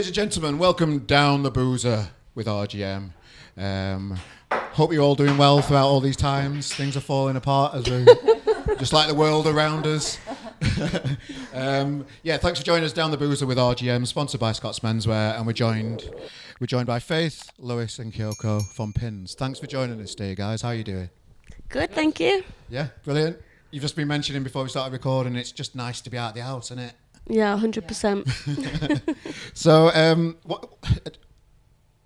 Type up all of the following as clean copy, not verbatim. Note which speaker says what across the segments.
Speaker 1: Ladies and gentlemen, welcome down the boozer with RGM. Hope you're all doing well throughout all these times. Things are falling apart as we, just like the world around us. Thanks for joining us down the boozer with RGM, sponsored by Scott's Menswear, and we're joined by Faith, Lois, and Kyoko from Pins. Thanks for joining us today, guys. How are you doing?
Speaker 2: Good, thank you.
Speaker 1: Yeah, brilliant. You've just been mentioning before we started recording, it's just nice to be out of the house, isn't it?
Speaker 2: Yeah, 100%.
Speaker 1: So,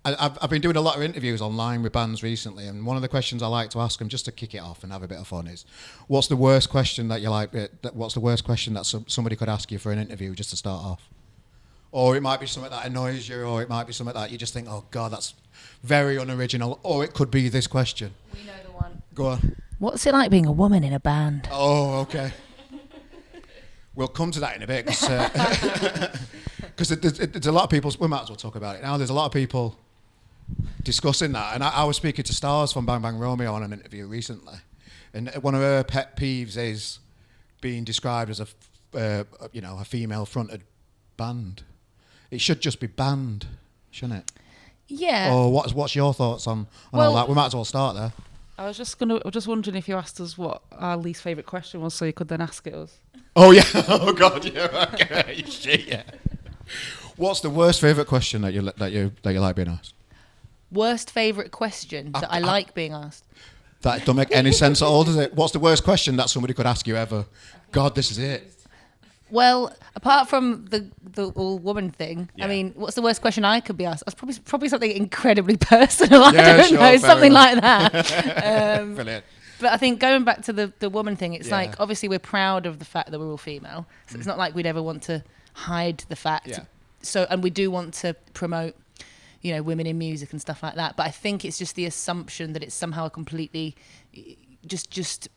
Speaker 1: I've been doing a lot of interviews online with bands recently, and one of the questions I like to ask them, just to kick it off and have a bit of fun, is, what's the worst question that you like? What's the worst question that somebody could ask you for an interview, just to start off? Or it might be something that annoys you, or it might be something that you just think, oh God, that's very unoriginal. Or it could be this question.
Speaker 3: We know the one.
Speaker 1: Go on.
Speaker 3: What's it like being a woman in a band?
Speaker 1: Oh, okay. We'll come to that in a bit, because there's a lot of people. We might as well talk about it now. There's a lot of people discussing that, and I was speaking to Stars from Bang Bang Romeo on an interview recently, and one of her pet peeves is being described as a female-fronted band. It should just be band, shouldn't it?
Speaker 3: Yeah.
Speaker 1: Or what's your thoughts on all that? We might as well start there.
Speaker 4: I was just wondering if you asked us what our least favourite question was, so you could then ask it us.
Speaker 1: Oh yeah. Oh God. Yeah. Okay. Shit. Yeah. What's the worst favourite question that you like being asked?
Speaker 3: Worst favourite question that I like being asked?
Speaker 1: That don't make any sense at all, does it? What's the worst question that somebody could ask you ever? God, this is it.
Speaker 3: Well, apart from the all woman thing,
Speaker 1: Yeah.
Speaker 3: I mean, what's the worst question I could be asked? It's probably something incredibly personal. I
Speaker 1: Yeah,
Speaker 3: don't
Speaker 1: sure,
Speaker 3: know,
Speaker 1: fair
Speaker 3: something
Speaker 1: enough.
Speaker 3: like that.
Speaker 1: Brilliant.
Speaker 3: But I think going back to the woman thing, it's
Speaker 1: Yeah.
Speaker 3: like, obviously we're proud of the fact that we're all female. So it's not like we'd ever want to hide the fact.
Speaker 1: Yeah.
Speaker 3: So, and we do want to promote, women in music and stuff like that. But I think it's just the assumption that it's somehow completely just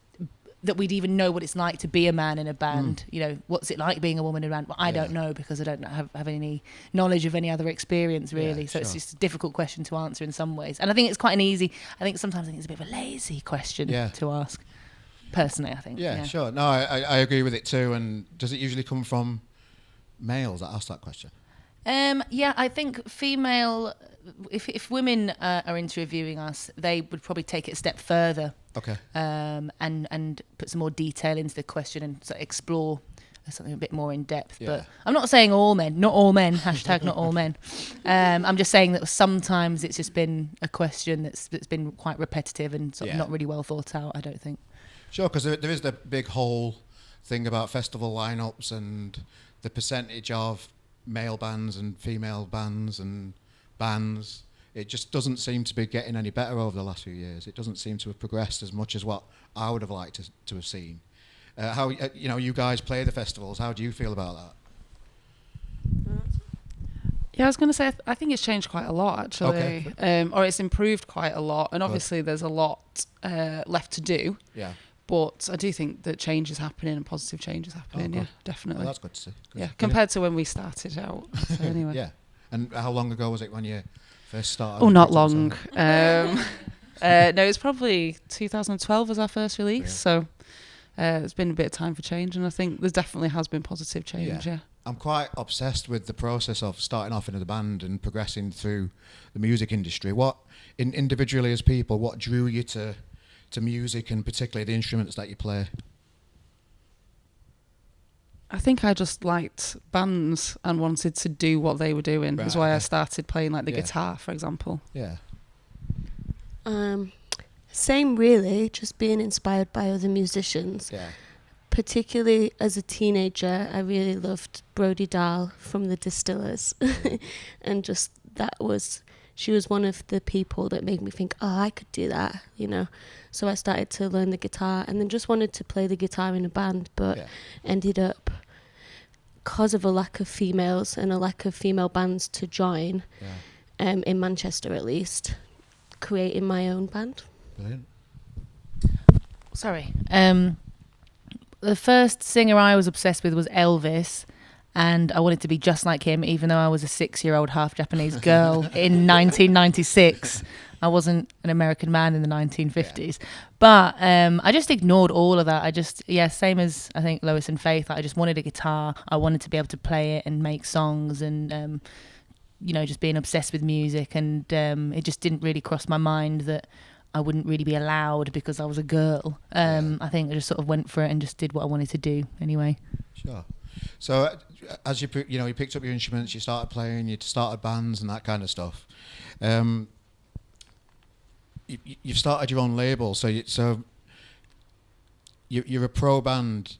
Speaker 3: that we'd even know what it's like to be a man in a band. What's it like being a woman in a band? Well, I don't know, because I don't have any knowledge of any other experience, really. So it's just a difficult question to answer in some ways. And I think it's quite sometimes it's a bit of a lazy question to ask, personally, I think.
Speaker 1: Yeah, sure. No, I agree with it too. And does it usually come from males that ask that question?
Speaker 3: I think female, if women are interviewing us, they would probably take it a step further.
Speaker 1: Okay.
Speaker 3: And put some more detail into the question and sort of explore something a bit more in depth.
Speaker 1: Yeah.
Speaker 3: But I'm not saying all men, not all men, hashtag not all men. I'm just saying that sometimes it's just been a question that's been quite repetitive and sort of not really well thought out, I don't think. Sure,
Speaker 1: because there is the big whole thing about festival lineups and the percentage of male bands and female bands and bands. It just doesn't seem to be getting any better over the last few years. It doesn't seem to have progressed as much as what I would have liked to have seen. How you guys play the festivals? How do you feel about that?
Speaker 4: Yeah, I was going to say, I think it's changed quite a lot, actually.
Speaker 1: Okay.
Speaker 4: Or it's improved quite a lot. And obviously there's a lot left to do.
Speaker 1: Yeah.
Speaker 4: But I do think that change is happening and positive change is happening. Yeah, definitely.
Speaker 1: Well, that's good to see.
Speaker 4: Yeah, compared to when we started out. So anyway.
Speaker 1: Yeah. And how long ago was it when you first started?
Speaker 4: Oh, not long. No, it's probably 2012 was our first release. Yeah. So it's been a bit of time for change. And I think there definitely has been positive change, yeah.
Speaker 1: I'm quite obsessed with the process of starting off in the band and progressing through the music industry. Individually as people, what drew you to music, and particularly the instruments that you play?
Speaker 4: I think I just liked bands and wanted to do what they were doing. That's why I started playing the guitar, for example.
Speaker 1: Yeah.
Speaker 2: Same really, just being inspired by other musicians.
Speaker 1: Yeah.
Speaker 2: Particularly as a teenager, I really loved Brodie Dahl from the Distillers. And just she was one of the people that made me think, oh, I could do that, So I started to learn the guitar and then just wanted to play the guitar in a band, but ended up, because of a lack of females and a lack of female bands to join, in Manchester at least, creating my own band.
Speaker 1: Brilliant.
Speaker 3: Sorry. The first singer I was obsessed with was Elvis. And I wanted to be just like him, even though I was a 6-year-old half Japanese girl in 1996. I wasn't an American man in the 1950s. But I just ignored all of that. Same as I think Lois and Faith, I just wanted a guitar. I wanted to be able to play it and make songs and just being obsessed with music, and it just didn't really cross my mind that I wouldn't really be allowed because I was a girl. I think I just sort of went for it and just did what I wanted to do anyway.
Speaker 1: Sure. So as you you picked up your instruments, you started playing, you started bands and that kind of stuff. You've started your own label, so you're a pro band.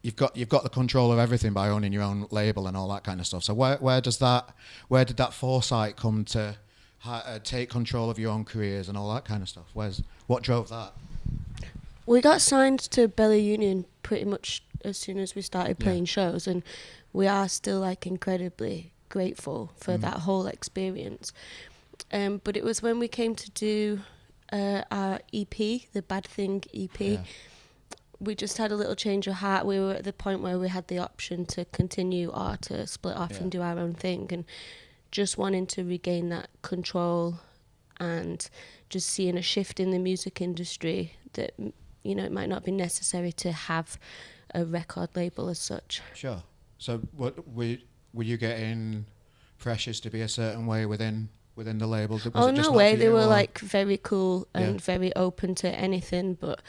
Speaker 1: You've got the control of everything by owning your own label and all that kind of stuff. So where did that foresight come to take control of your own careers and all that kind of stuff? What drove that?
Speaker 2: We got signed to Bella Union pretty much as soon as we started playing shows, and we are still like incredibly grateful for that whole experience. But it was when we came to do our EP, the Bad Thing EP, we just had a little change of heart. We were at the point where we had the option to continue or to split off and do our own thing, and just wanting to regain that control and just seeing a shift in the music industry that, it might not be necessary to have a record label as such.
Speaker 1: Sure. So what were you getting pressures to be a certain way within the label?
Speaker 2: No way. They were like very cool and very open to anything, but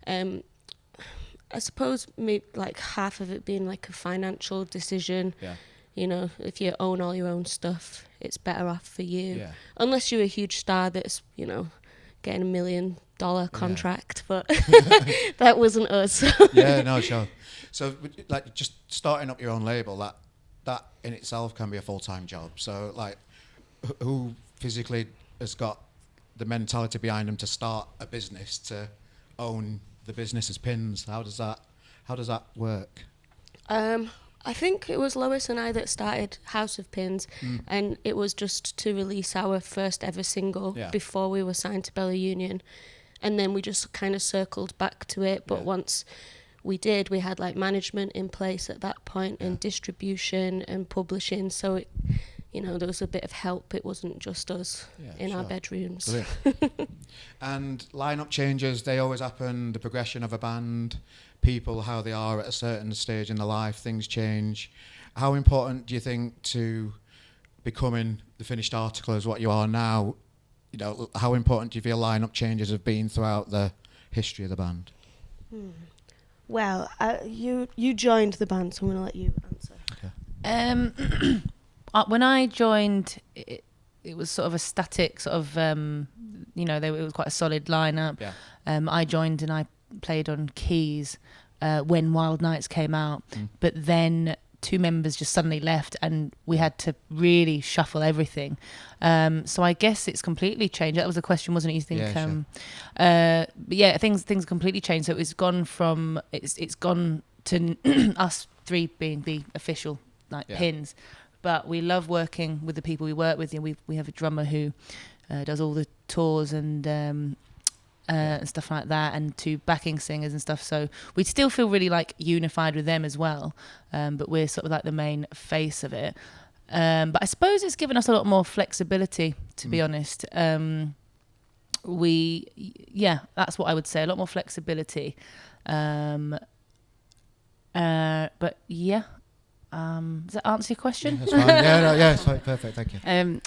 Speaker 2: I suppose maybe like half of it being like a financial decision. Yeah. If you own all your own stuff, it's better off for you. Yeah. Unless you're a huge star that's, getting $1 million contract, but that wasn't us.
Speaker 1: Yeah, no, sure. So like just starting up your own label, that in itself can be a full-time job. So like who physically has got the mentality behind them to start a business, to own the business as Pins? How does that work?
Speaker 2: I think it was Lois and I that started House of Pins, and it was just to release our first ever single before we were signed to Bella Union, and then we just kind of circled back to it. But once we did, we had like management in place at that point, and distribution and publishing, so it, there was a bit of help. It wasn't just us in our bedrooms.
Speaker 1: And lineup changes, they always happen. The progression of a band, people, how they are at a certain stage in their life, things change. How important do you think to becoming the finished article is what you are now? How important do you feel lineup changes have been throughout the history of the band?
Speaker 2: Well, you joined the band, so I'm going to let you answer.
Speaker 1: Okay.
Speaker 3: When I joined, it was sort of a static sort of, it was quite a solid lineup. Yeah. I joined and I played on keys when Wild Nights came out, but then 2 members just suddenly left and we had to really shuffle everything. So I guess it's completely changed. That was the question, wasn't it? You think? But yeah, things completely changed. So it's gone to us 3 being the official Pins. But we love working with the people we work with. We have a drummer who does all the tours and stuff like that, and 2 backing singers and stuff. So we still feel really like unified with them as well. But we're sort of like the main face of it. But I suppose it's given us a lot more flexibility, to be honest. That's what I would say. A lot more flexibility. But yeah. Does that answer your question?
Speaker 1: Yeah, that's fine. It's fine. Perfect. Thank you.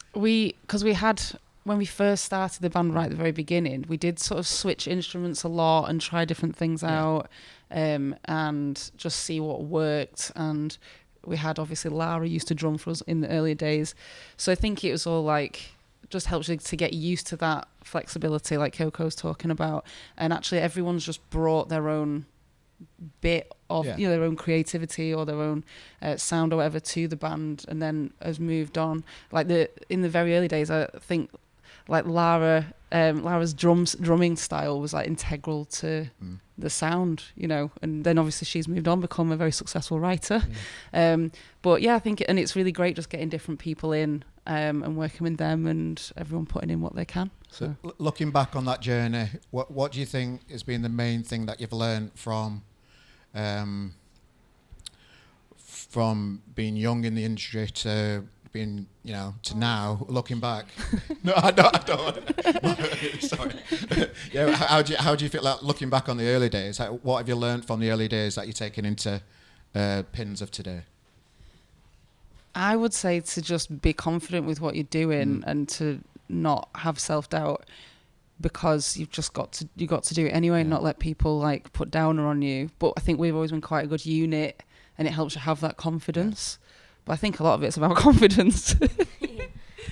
Speaker 4: Because we had, when we first started the band right at the very beginning, we did sort of switch instruments a lot and try different things out, and just see what worked. And we had, obviously, Lara used to drum for us in the earlier days. So I think it was all like, just helps you to get used to that flexibility like Kyoko's talking about. And actually everyone's just brought their own bit of their own creativity or their own sound or whatever to the band, and then has moved on. Like in the very early days, I think like Lara's drumming style was like integral to the sound, and then obviously she's moved on, become a very successful writer. But yeah, I think and it's really great just getting different people in and working with them and everyone putting in what they can. So
Speaker 1: looking back on that journey, what do you think has been the main thing that you've learned from being young in the industry to being, to now, looking back? No, I don't. Sorry. Yeah, how do you feel like looking back on the early days? What have you learned from the early days that you're taking into Pins of today?
Speaker 4: I would say to just be confident with what you're doing and to not have self-doubt, because you've got to do it anyway and not let people like put downer on you. But I think we've always been quite a good unit, and it helps you have that confidence. But I think a lot of it's about confidence.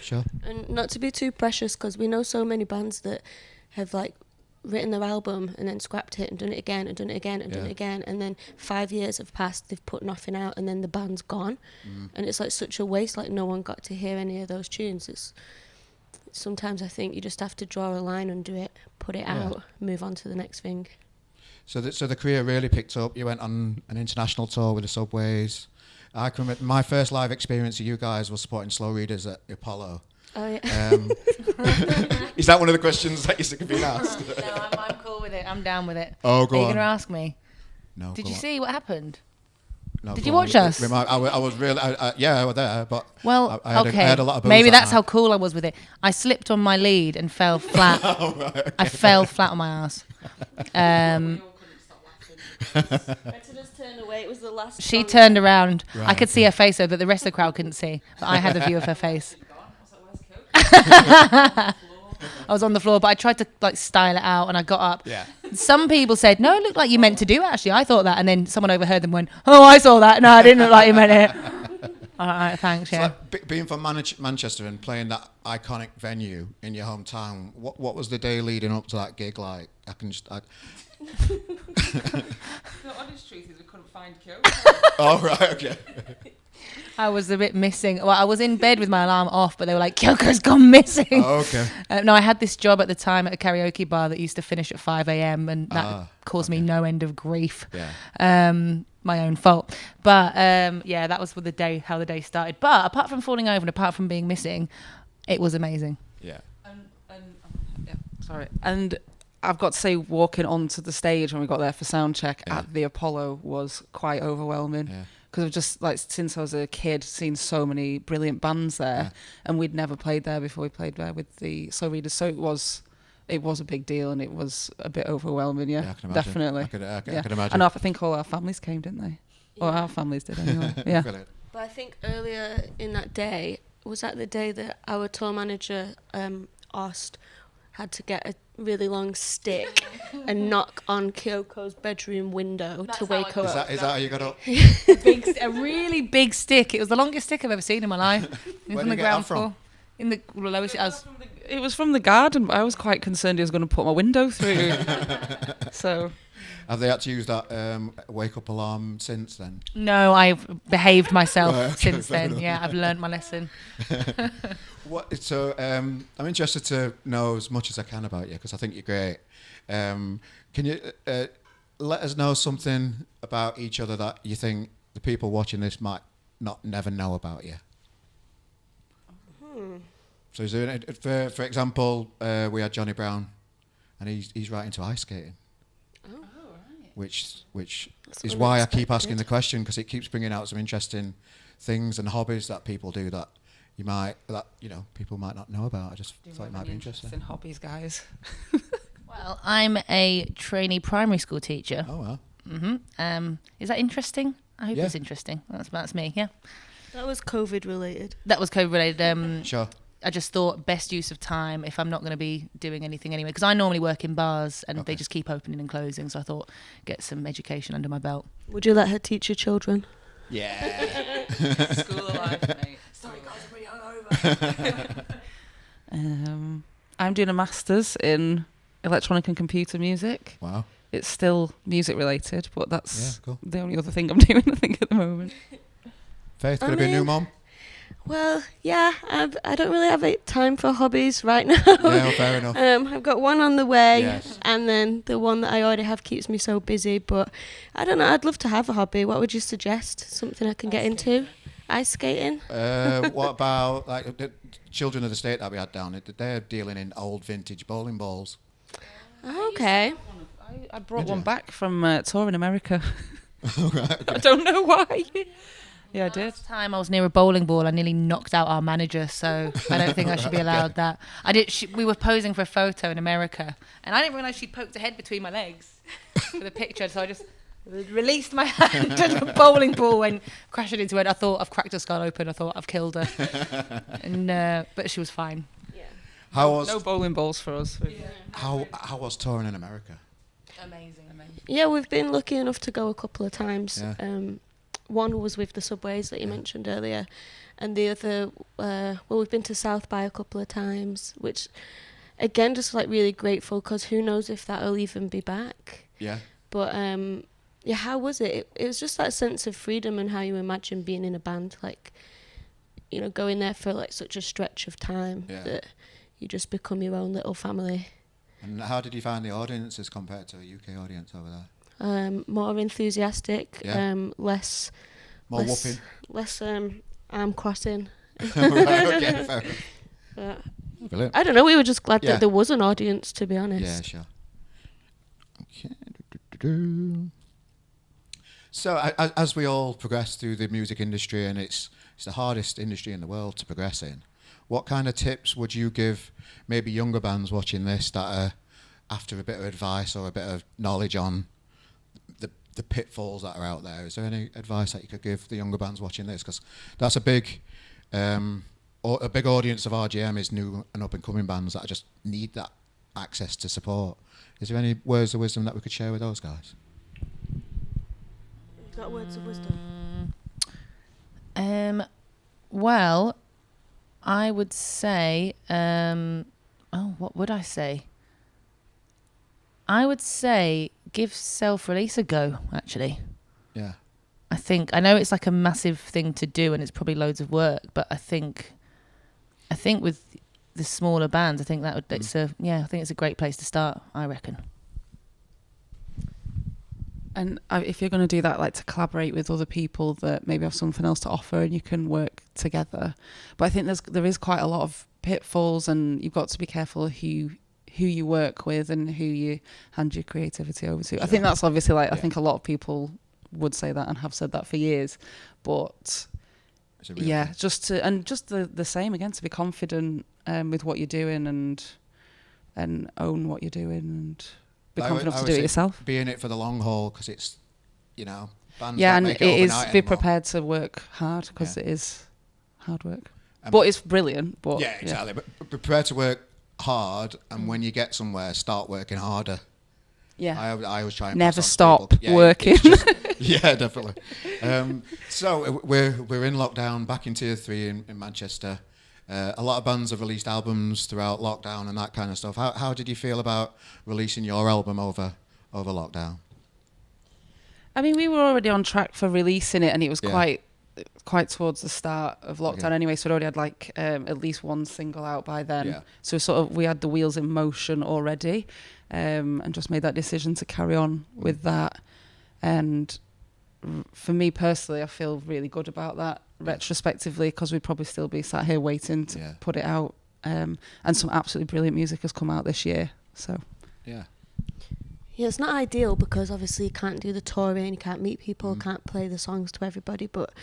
Speaker 1: Sure.
Speaker 2: And not to be too precious, because we know so many bands that have like written their album and then scrapped it and done it again and done it again and done it again, and then 5 years have passed, they've put nothing out, and then the band's gone. And it's like such a waste, like no one got to hear any of those tunes. It's sometimes I think you just have to draw a line under it, put it out, move on to the next thing.
Speaker 1: So the career really picked up. You went on an international tour with the Subways. I can remember my first live experience of you guys was supporting Slow Readers at Apollo.
Speaker 2: Oh yeah.
Speaker 1: Is that one of the questions that you're sick of being asked?
Speaker 3: No, I'm cool with it. I'm down with it.
Speaker 1: Oh, go
Speaker 3: Are you
Speaker 1: on.
Speaker 3: going to ask me?
Speaker 1: No.
Speaker 3: Did
Speaker 1: go
Speaker 3: you
Speaker 1: on.
Speaker 3: see what happened?
Speaker 1: No,
Speaker 3: Did
Speaker 1: go
Speaker 3: you
Speaker 1: on.
Speaker 3: watch us?
Speaker 1: I was really, I was there, but
Speaker 3: Well,
Speaker 1: I had a lot of booze
Speaker 3: maybe
Speaker 1: that
Speaker 3: that's how
Speaker 1: night.
Speaker 3: cool I was with it. I slipped on my lead and fell flat.
Speaker 1: Oh, right, okay.
Speaker 3: I fell flat on my ass.
Speaker 2: I had to just turn away. It was the last.
Speaker 3: She
Speaker 2: song.
Speaker 3: turned around.
Speaker 1: Right,
Speaker 3: I could see
Speaker 1: okay.
Speaker 3: her face though, but the rest of the crowd couldn't see. But I had the view of her face. I was on the floor, but I tried to like style it out, and I got up.
Speaker 1: Yeah.
Speaker 3: Some people said, "No, it looked like you meant to do it." Actually, I thought that, and then someone overheard them went, "Oh, I saw that. No, I didn't look like you meant it." All right, thanks.
Speaker 1: So
Speaker 3: Yeah.
Speaker 1: like, being from Manchester and playing that iconic venue in your hometown, what was the day leading up to that gig like? I can just.
Speaker 4: The honest truth is we couldn't find Kyoko.
Speaker 1: Oh right, okay.
Speaker 3: I was a bit missing. Well, I was in bed with my alarm off, but they were like, "Kyoko's gone missing."
Speaker 1: Oh, okay.
Speaker 3: No, I had this job at the time at a karaoke bar that used to finish at 5 a.m. and that caused me no end of grief.
Speaker 1: Yeah.
Speaker 3: My own fault. But yeah, that was how the day started. But apart from falling over and apart from being missing, it was amazing.
Speaker 1: Yeah.
Speaker 4: And I've got to say, walking onto the stage when we got there for sound check at the Apollo was quite overwhelming.
Speaker 1: Yeah.
Speaker 4: Because I've just, like, since I was a kid, seen so many brilliant bands there, and we'd never played there before we played there with the Slow Readers. So it was a big deal, and it was a bit overwhelming. Yeah,
Speaker 1: I can imagine.
Speaker 4: definitely.
Speaker 1: I can
Speaker 4: yeah.
Speaker 1: imagine.
Speaker 4: And I think all our families came, didn't they? Or our families did anyway. Yeah.
Speaker 1: Brilliant.
Speaker 2: But I think earlier in that day, was that the day that our tour manager, Ost, had to get a really long stick and knock on Kyoko's bedroom window to wake her up?
Speaker 1: Is that how you got up?
Speaker 3: A really big stick. It was the longest stick I've ever seen in my life.
Speaker 1: Where
Speaker 3: From
Speaker 1: did
Speaker 3: the
Speaker 1: you get
Speaker 3: ground
Speaker 1: that from?
Speaker 3: floor. In the lowest.
Speaker 4: It was from the garden, but I was quite concerned he was going to put my window through. So...
Speaker 1: Have they had to use that wake up alarm since then?
Speaker 3: No, I've behaved myself
Speaker 1: Right, okay,
Speaker 3: since
Speaker 1: fair
Speaker 3: then.
Speaker 1: enough.
Speaker 3: Yeah, I've learned my lesson.
Speaker 1: So I'm interested to know as much as I can about you because I think you're great. Can you let us know something about each other that you think the people watching this might never know about you? So is there, for example, we had Johnny Brown, and he's right into ice skating. Which
Speaker 2: That's
Speaker 1: is why I keep
Speaker 2: unexpected.
Speaker 1: asking the question, because it keeps bringing out some interesting things and hobbies that people do that people might not know about. I just thought it might be interesting.
Speaker 4: Hobbies, guys.
Speaker 3: Well, I'm a trainee primary school teacher.
Speaker 1: Oh well.
Speaker 3: Is that interesting? I hope
Speaker 1: Yeah.
Speaker 3: it's interesting. That's me. Yeah.
Speaker 2: That was COVID related.
Speaker 3: That was COVID related.
Speaker 1: Sure.
Speaker 3: I just thought best use of time if I'm not going to be doing anything anyway, because I normally work in bars and they just keep opening and closing. So I thought get some education under my belt.
Speaker 2: Would you let her teach your children?
Speaker 1: Yeah.
Speaker 4: School of life, mate. Sorry, guys, I'm really hungover. I'm doing a master's in electronic and computer music.
Speaker 1: Wow.
Speaker 4: It's still music related, but that's
Speaker 1: Cool.
Speaker 4: the only other thing I'm doing, I think, at the moment.
Speaker 1: Faith, gonna be a new mom?
Speaker 2: Well, yeah, I don't really have time for hobbies right now.
Speaker 1: Yeah, well, fair enough.
Speaker 2: I've got one on the way,
Speaker 1: Yes.
Speaker 2: and then the one that I already have keeps me so busy. But I don't know. I'd love to have a hobby. What would you suggest? Something I can get into? Ice skating.
Speaker 1: What about like the Children of the State that we had down? They're dealing in old vintage bowling balls.
Speaker 2: Oh, okay.
Speaker 4: I brought
Speaker 1: Did
Speaker 4: one
Speaker 1: you?
Speaker 4: back from a tour in America.
Speaker 1: Right, okay.
Speaker 4: I don't know why. Yeah, I did.
Speaker 3: Last time I was near a bowling ball, I nearly knocked out our manager, so I don't think I should be allowed that. I did. We were posing for a photo in America, and I didn't realise she poked her head between my legs for the picture, so I just Released my hand and a bowling ball went crashing into it. I thought I've cracked her skull open. I thought I've killed her. And but she was fine.
Speaker 2: Yeah.
Speaker 1: How was
Speaker 4: No bowling balls for us.
Speaker 1: how was touring in America?
Speaker 3: Amazing.
Speaker 2: Yeah, we've been lucky enough to go a couple of times.
Speaker 1: Yeah.
Speaker 2: One was with the Subways that you mentioned earlier, and the other, we've been to South by a couple of times, which, again, just like really grateful because who knows if that'll even be back.
Speaker 1: Yeah.
Speaker 2: But yeah, how was it? It was just that sense of freedom and how you imagine being in a band, like, you know, going there for like such a stretch of time that you just become your own little family.
Speaker 1: And how did you find the audiences compared to a UK audience over there?
Speaker 2: More enthusiastic, less
Speaker 1: More whooping.
Speaker 2: less arm crossing.
Speaker 1: Right, okay, fair enough. Brilliant.
Speaker 2: I don't know, we were just glad
Speaker 1: Yeah.
Speaker 2: that there was an audience, to be honest.
Speaker 1: Yeah, sure. Okay. So as we all progress through the music industry, and it's the hardest industry in the world to progress in, what kind of tips would you give maybe younger bands watching this that are after a bit of advice or a bit of knowledge on the pitfalls that are out there? Is there any advice that you could give the younger bands watching this? Because that's a big audience of RGM is new and up and coming bands that just need that access to support. Is there any words of wisdom that we could share with those guys?
Speaker 2: Got words of wisdom?
Speaker 3: Well, I would say, what would I say? I would say give self-release a go, actually.
Speaker 1: Yeah.
Speaker 3: I know it's like a massive thing to do and it's probably loads of work, but I think with the smaller bands, I think I think it's a great place to start, I reckon.
Speaker 4: And if you're going to do that, like to collaborate with other people that maybe have something else to offer and you can work together. But I think there is quite a lot of pitfalls, and you've got to be careful who you work with and who you hand your creativity over to. Sure. I think that's obviously I think a lot of people would say that and have said that for years. But yeah, thing. just the same again, to be confident with what you're doing and own what you're doing and be confident to do it yourself.
Speaker 1: Be in it for the long haul, because it's, bands
Speaker 4: yeah,
Speaker 1: don't
Speaker 4: and
Speaker 1: make
Speaker 4: it is
Speaker 1: overnight
Speaker 4: be
Speaker 1: anymore.
Speaker 4: prepared to work hard, because it is hard work. But it's brilliant. But
Speaker 1: yeah, exactly. But prepare to work hard, and when you get somewhere, start working harder.
Speaker 4: Yeah,
Speaker 1: I always try and
Speaker 4: never
Speaker 1: pass on to
Speaker 4: stop
Speaker 1: people.
Speaker 4: working.
Speaker 1: Yeah, definitely. So we're in lockdown, back in Tier 3 in Manchester. A lot of bands have released albums throughout lockdown and that kind of stuff. How did you feel about releasing your album over lockdown?
Speaker 4: I mean, we were already on track for releasing it, and it was quite towards the start of lockdown anyway, so we'd already had at least one single out by then. Yeah. So we had the wheels in motion already, and just made that decision to carry on with that. And for me personally, I feel really good about that retrospectively, because we'd probably still be sat here waiting to put it out. And some absolutely brilliant music has come out this year. So
Speaker 2: yeah, it's not ideal because obviously you can't do the touring, you can't meet people, can't play the songs to everybody, but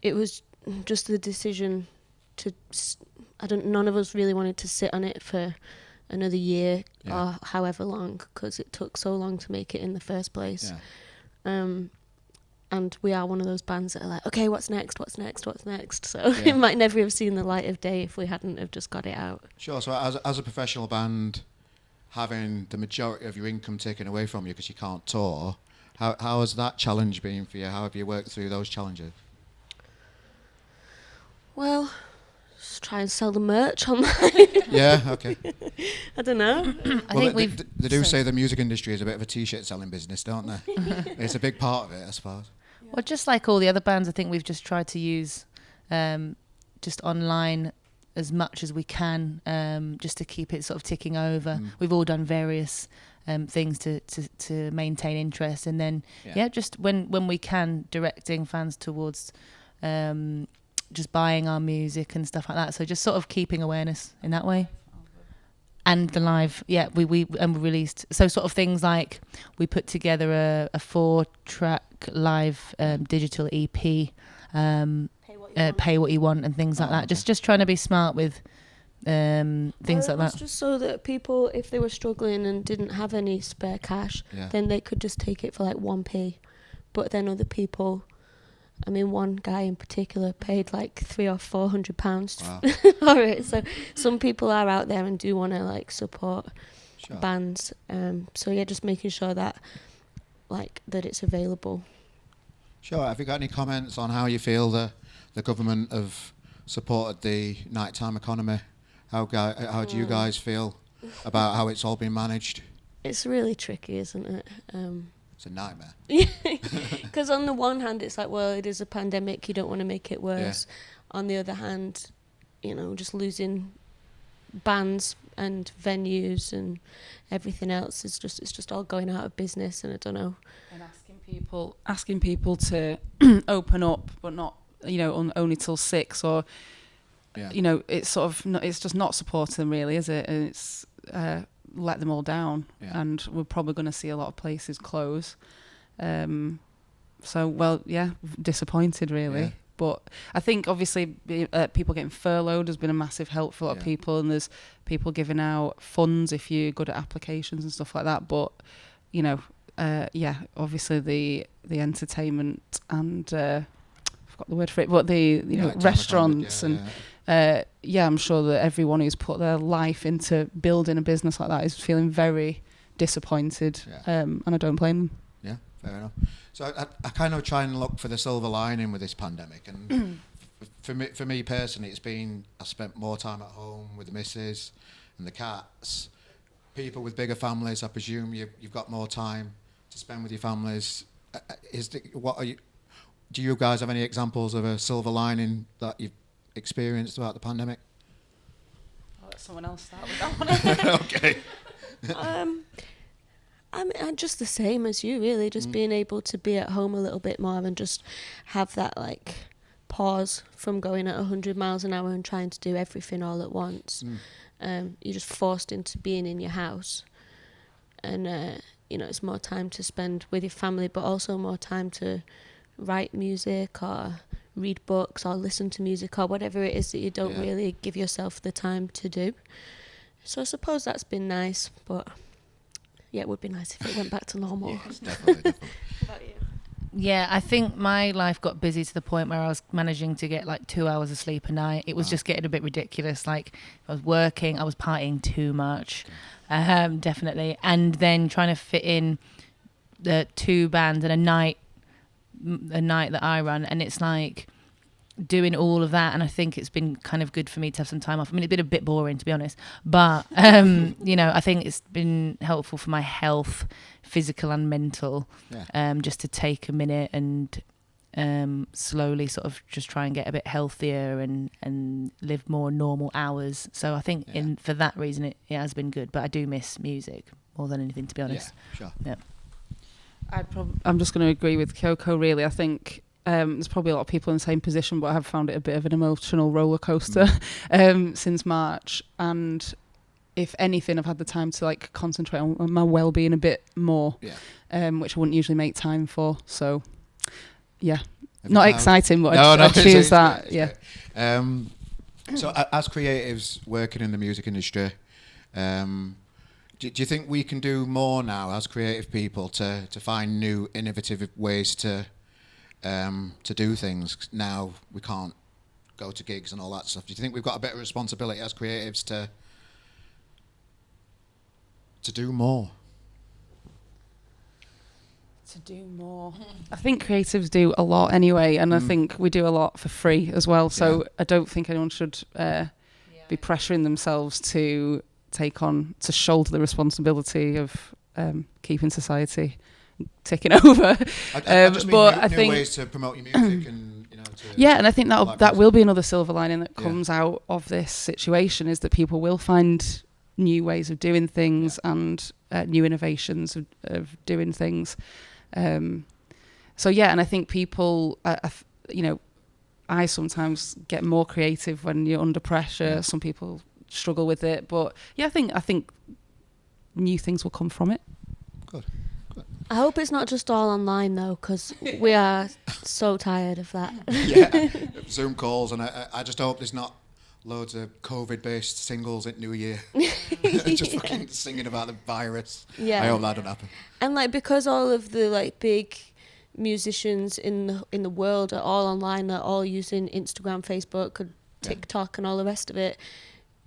Speaker 2: it was just the decision to, none of us really wanted to sit on it for another year or however long, because it took so long to make it in the first place. And we are one of those bands that are like, okay, what's next? So it might never have seen the light of day if we hadn't have just got it out.
Speaker 1: Sure. So as a professional band, having the majority of your income taken away from you because you can't tour, how has that challenge been for you? How have you worked through those challenges?
Speaker 2: Well, just try and sell the merch online.
Speaker 1: Yeah, okay.
Speaker 2: I don't know.
Speaker 3: I think
Speaker 1: they do say the music industry is a bit of a t-shirt selling business, don't they? It's a big part of it, I suppose.
Speaker 3: Well, just like all the other bands, I think we've just tried to use just online as much as we can, just to keep it sort of ticking over. We've all done various things to maintain interest, and then just when we can, directing fans towards just buying our music and stuff like that. So just sort of keeping awareness in that way. And the live, we released, so sort of things like we put together a 4-track live digital EP, Pay What You Want and things like that. Just trying to be smart with things like that.
Speaker 2: Just so that people, if they were struggling and didn't have any spare cash, then they could just take it for like 1p. but then other people, I mean, one guy in particular paid like £300 or £400
Speaker 1: Wow.
Speaker 2: for it. So some people are out there and do want to like support
Speaker 1: Sure.
Speaker 2: bands. So yeah, just making sure that that it's available.
Speaker 1: Sure. Have you got any comments on how you feel the government have supported the nighttime economy? How do you guys feel about how it's all been managed?
Speaker 2: It's really tricky, isn't it?
Speaker 1: It's a nightmare.
Speaker 2: Because on the one hand, it's like, well, it is a pandemic. You don't want to make it worse.
Speaker 1: Yeah.
Speaker 2: On the other hand, just losing bands and venues and everything else it's just all going out of business, and I don't know.
Speaker 4: And asking people to open up, but not only till 6, or it's sort of it's just not supporting them really, is it? And it's let them all down, and we're probably going to see a lot of places close. Disappointed really.
Speaker 1: Yeah.
Speaker 4: But I think obviously people getting furloughed has been a massive help for a lot of people, and there's people giving out funds if you're good at applications and stuff like that. But obviously the entertainment and I forgot the word for it, but the restaurants and I'm sure that everyone who's put their life into building a business like that is feeling very disappointed, and I don't blame them.
Speaker 1: Yeah, fair enough. So I kind of try and look for the silver lining with this pandemic, and for me personally, I spent more time at home with the missus and the cats. People with bigger families, I presume you've got more time to spend with your families. Do you guys have any examples of a silver lining that you've experienced throughout the pandemic?
Speaker 4: I'll let someone else start with that one.
Speaker 1: Okay.
Speaker 2: I'm just the same as you, really. Just being able to be at home a little bit more and just have that pause from going at 100 miles an hour and trying to do everything all at once. You're just forced into being in your house, and it's more time to spend with your family, but also more time to write music or read books or listen to music or whatever it is that you don't really give yourself the time to do. So I suppose that's been nice, but it would be nice if it went back to normal.
Speaker 1: Yes, definitely.
Speaker 2: What about you?
Speaker 3: Yeah, I think my life got busy to the point where I was managing to get 2 hours of sleep a night. It was just getting a bit ridiculous. I was working, I was partying too much, definitely. And then trying to fit in the 2 bands and a night that I run, and it's doing all of that, and I think it's been kind of good for me to have some time off. I mean, it's been a bit boring, to be honest, but I think it's been helpful for my health, physical and mental, just to take a minute and slowly sort of just try and get a bit healthier and live more normal hours. So I think for that reason it has been good, but I do miss music more than anything, to be honest.
Speaker 1: Sure.
Speaker 4: I'm just going to agree with Kyoko, really. I think there's probably a lot of people in the same position, but I have found it a bit of an emotional roller coaster since March. And if anything, I've had the time to concentrate on my well-being a bit more, which I wouldn't usually make time for. So, not exciting, but I choose that.
Speaker 1: So, as creatives working in the music industry, do you think we can do more now as creative people to find new, innovative ways to do things? Now we can't go to gigs and all that stuff. Do you think we've got a better responsibility as creatives to do more?
Speaker 4: To do more. I think creatives do a lot anyway, and I think we do a lot for free as well. So I don't think anyone should be pressuring themselves to shoulder the responsibility of keeping society ticking over.
Speaker 1: I just mean
Speaker 4: but
Speaker 1: new
Speaker 4: I think
Speaker 1: ways to promote your music and
Speaker 4: and I think that will be another silver lining that comes out of this situation, is that people will find new ways of doing things and new innovations of doing things. And I think people, I sometimes get more creative when you're under pressure. Some people struggle with it, but I think new things will come from it.
Speaker 1: Good.
Speaker 2: I hope it's not just all online though, because we are so tired of that.
Speaker 1: Zoom calls, and I just hope there's not loads of COVID-based singles at New Year. Just fucking singing about the virus. I hope that don't happen.
Speaker 2: And because all of the big musicians in the world are all online. They're all using Instagram, Facebook, and TikTok, and all the rest of it.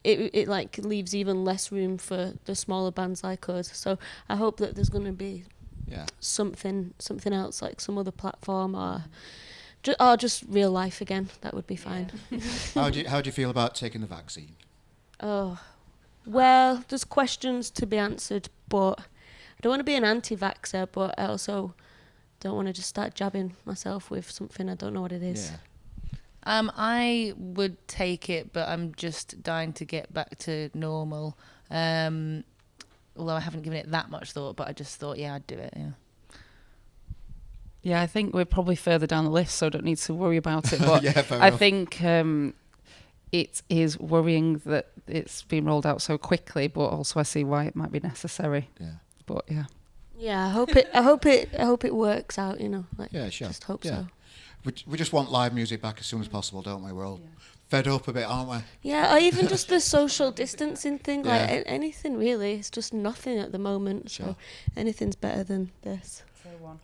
Speaker 2: It like leaves even less room for the smaller bands like us. So I hope that there's going to be something else, like some other platform or just real life again. That would be fine.
Speaker 1: How do you feel about taking the vaccine?
Speaker 2: Oh, well, there's questions to be answered, but I don't want to be an anti-vaxxer, but I also don't want to just start jabbing myself with something I don't know what it is.
Speaker 1: Yeah.
Speaker 3: I would take it, but I'm just dying to get back to normal. Although I haven't given it that much thought, but I just thought, I'd do it. Yeah.
Speaker 4: Yeah, I think we're probably further down the list, so I don't need to worry about it. But
Speaker 1: fair
Speaker 4: I
Speaker 1: enough.
Speaker 4: think it is worrying that it's been rolled out so quickly, but also I see why it might be necessary.
Speaker 1: Yeah.
Speaker 4: But yeah.
Speaker 2: Yeah, I hope it works out. Like,
Speaker 1: Yeah, sure.
Speaker 2: Just hope
Speaker 1: Yeah.
Speaker 2: so.
Speaker 1: We just want live music back as soon as possible, don't we? We're all fed up a bit, aren't we?
Speaker 2: Yeah, or even just the social distancing thing.
Speaker 1: Yeah.
Speaker 2: Like anything really. It's just nothing at the moment.
Speaker 1: Sure.
Speaker 2: So anything's better than this.
Speaker 4: Tier 1.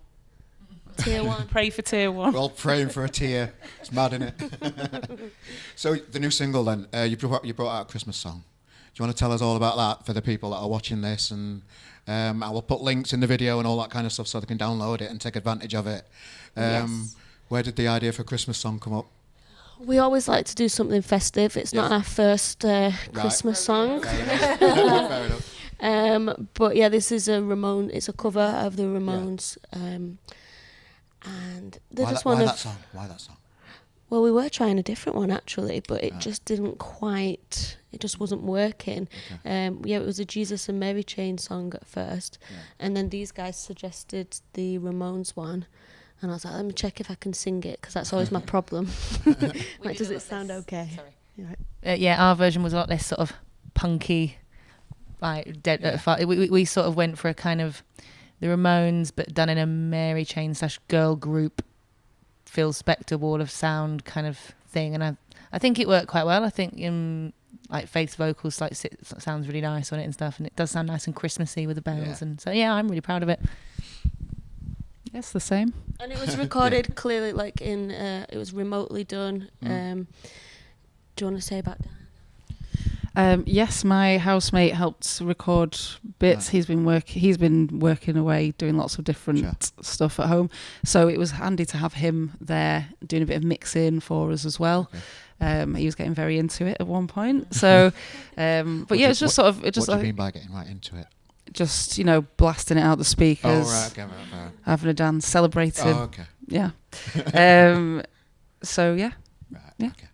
Speaker 2: Tier 1.
Speaker 4: Pray for tier 1.
Speaker 1: We're all praying for a tear. It's mad, isn't it? So the new single then, you brought out a Christmas song. Do you want to tell us all about that for the people that are watching this? And I will put links in the video and all that kind of stuff so they can download it and take advantage of it.
Speaker 2: Yes.
Speaker 1: Where did the idea for a Christmas song come up?
Speaker 2: We always like to do something festive. It's not our first Christmas song.
Speaker 1: Fair enough.
Speaker 2: But yeah, this is it's a cover of the Ramones. And they're just one
Speaker 1: why
Speaker 2: of...
Speaker 1: that song? Why that song?
Speaker 2: Well, we were trying a different one actually, but it just didn't quite... It just wasn't working.
Speaker 1: Okay.
Speaker 2: It was a Jesus and Mary Chain song at first.
Speaker 1: Yeah.
Speaker 2: And then these guys suggested the Ramones one. And I was like, let me check if I can sing it, because that's always my problem. Like, does it sound okay?
Speaker 3: Sorry. Our version was a lot less sort of punky, like dead. We sort of went for a kind of the Ramones, but done in a Mary Chain / girl group, Phil Spector wall of sound kind of thing. And I think it worked quite well. I think like Faith's vocals sounds really nice on it and stuff, and it does sound nice and Christmassy with the bells. And so I'm really proud of it.
Speaker 4: Yes, the same.
Speaker 2: And it was recorded clearly, like it was remotely done. Do you want to say about that?
Speaker 4: Yes, my housemate helped record bits.
Speaker 1: Right.
Speaker 4: He's been working away doing lots of different stuff at home, so it was handy to have him there doing a bit of mixing for us as well. Okay. He was getting very into it at one point. So, but yeah, it's just sort of. It just
Speaker 1: what do
Speaker 4: like,
Speaker 1: you mean by getting right into it?
Speaker 4: Just blasting it out the speakers.
Speaker 1: Oh right, okay, right.
Speaker 4: Having a dance, celebrating.
Speaker 1: Oh okay.
Speaker 4: Yeah. So yeah.
Speaker 1: Right.
Speaker 4: Yeah.
Speaker 1: Okay.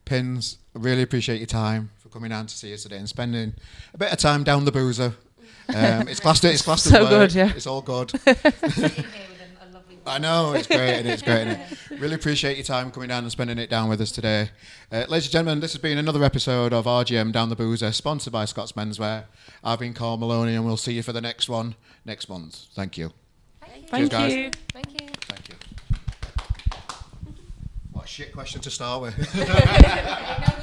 Speaker 1: Pins, I really appreciate your time for coming down to see us today and spending a bit of time down the boozer. It's classed as
Speaker 4: so
Speaker 1: work.
Speaker 4: good, yeah.
Speaker 1: It's all good. I know, it's great, and it's great. Isn't it? Really appreciate your time coming down and spending it down with us today. Ladies and gentlemen, this has been another episode of RGM Down the Boozer, sponsored by Scott's Menswear. I've been Carl Maloney, and we'll see you for the next one next month. Thank you.
Speaker 4: Thank
Speaker 1: Cheers,
Speaker 4: you.
Speaker 1: guys.
Speaker 3: Thank you.
Speaker 1: Thank you. What a shit question to start with.